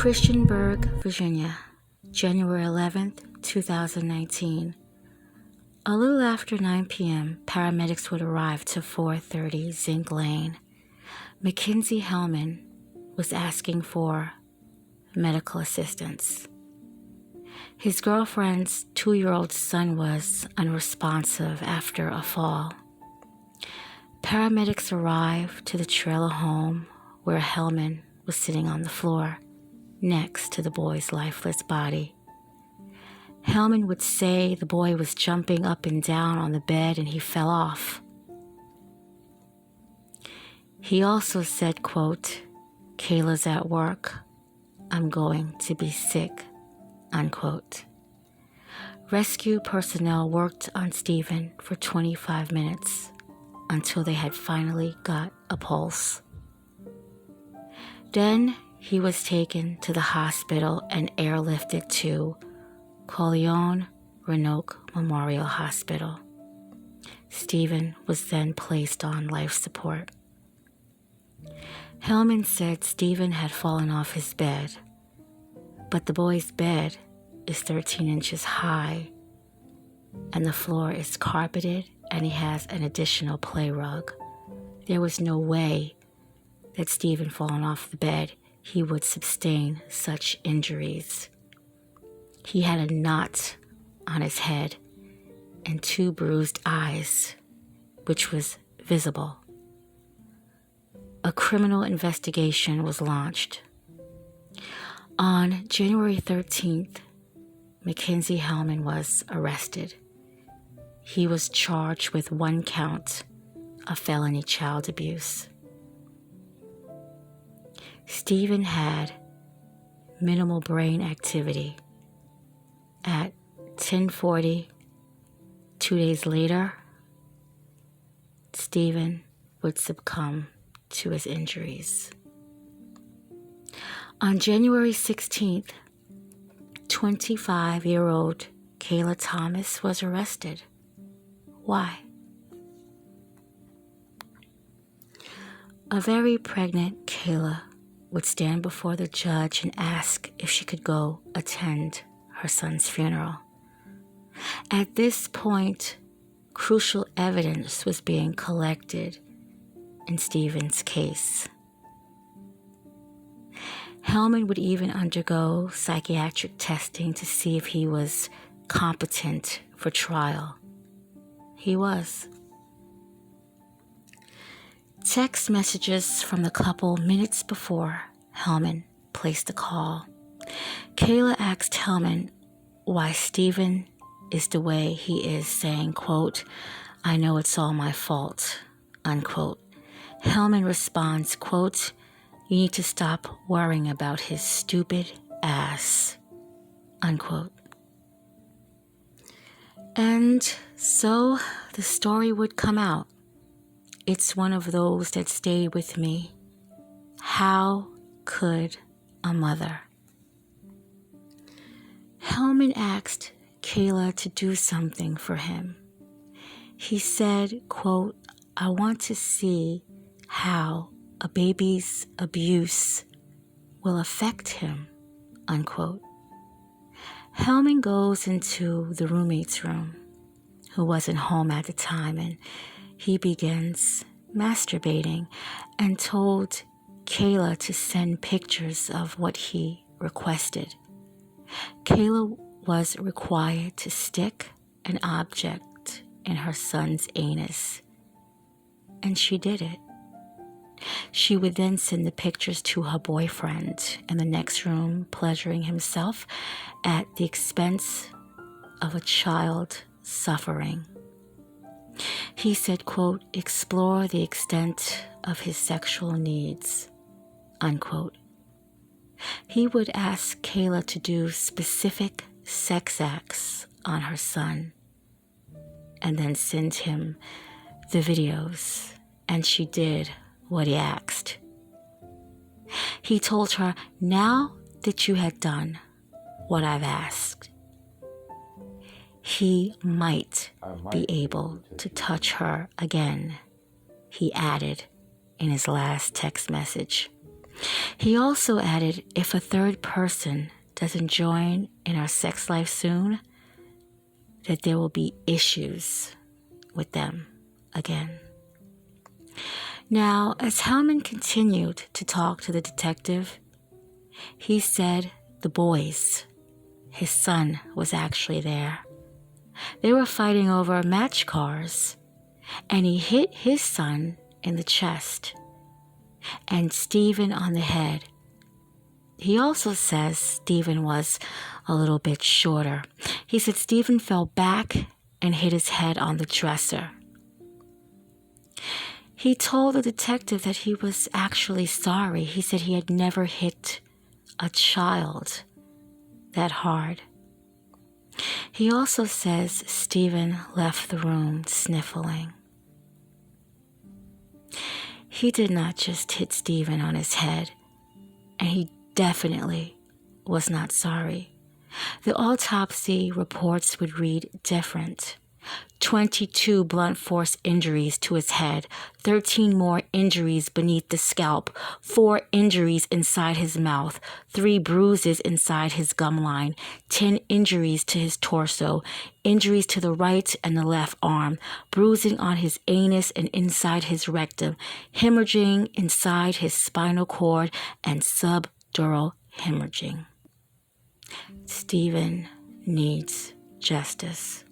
Christiansburg, Virginia, January 11th, 2019. A little after 9 p.m., paramedics would arrive to 430 Zinc Lane. McKenzie Hellman was asking for medical assistance. His girlfriend's 2-year-old son was unresponsive after a fall. Paramedics arrived to the trailer home where Hellman was sitting on the floor next to the boy's lifeless body. Hellman would say the boy was jumping up and down on the bed and he fell off. He also said, quote, "Kayla's at work. I'm going to be sick," unquote. Rescue personnel worked on Stephen for 25 minutes until they had finally got a pulse. Then he was taken to the hospital and airlifted to Collioure-Renoc Memorial Hospital. Stephen was then placed on life support. Hellman said Stephen had fallen off his bed, but the boy's bed is 13 inches high and the floor is carpeted and he has an additional play rug. There was no way that Stephen falling off the bed he would sustain such injuries. He had a knot on his head and 2 bruised eyes, which was visible. A criminal investigation was launched. On January 13th, McKenzie Hellman was arrested. He was charged with 1 count of felony child abuse. Stephen had minimal brain activity. At 10:40, 2 days later, Stephen would succumb to his injuries. On January 16th, 25-year-old Kayla Thomas was arrested. Why? A very pregnant Kayla would stand before the judge and ask if she could go attend her son's funeral. At this point, crucial evidence was being collected in Stephen's case. Hellman would even undergo psychiatric testing to see if he was competent for trial. He was. Text messages from the couple minutes before Hellman placed the call. Kayla asked Hellman why Stephen is the way he is, saying, quote, "I know it's all my fault," unquote. Hellman responds, quote, "You need to stop worrying about his stupid ass," unquote. And so the story would come out. It's one of those that stayed with me. How could a mother? Hellman asked Kayla to do something for him. He said, quote, "I want to see how a baby's abuse will affect him," unquote. Hellman goes into the roommate's room, who wasn't home at the time, and he begins masturbating and told Kayla to send pictures of what he requested. Kayla was required to stick an object in her son's anus, and she did it. She would then send the pictures to her boyfriend in the next room, pleasuring himself at the expense of a child suffering. He said, quote, "Explore the extent of his sexual needs," unquote. He would ask Kayla to do specific sex acts on her son and then send him the videos, and she did what he asked. He told her, "Now that you had done what I've asked, he might be able to touch her again," he added in his last text message. He also added, if a third person doesn't join in our sex life soon, that there will be issues with them again. Now, as Hellman continued to talk to the detective, he said the boys, his son, was actually there. They were fighting over match cars, and he hit his son in the chest and Stephen on the head. He also says Stephen was a little bit shorter. He said Stephen fell back and hit his head on the dresser. He told the detective that he was actually sorry. He said he had never hit a child that hard. He also says Stephen left the room sniffling. He did not just hit Stephen on his head, and he definitely was not sorry. The autopsy reports would read different. 22 blunt force injuries to his head, 13 more injuries beneath the scalp, 4 injuries inside his mouth, 3 bruises inside his gum line, 10 injuries to his torso, injuries to the right and the left arm, bruising on his anus and inside his rectum, hemorrhaging inside his spinal cord, and subdural hemorrhaging. Stephen needs justice.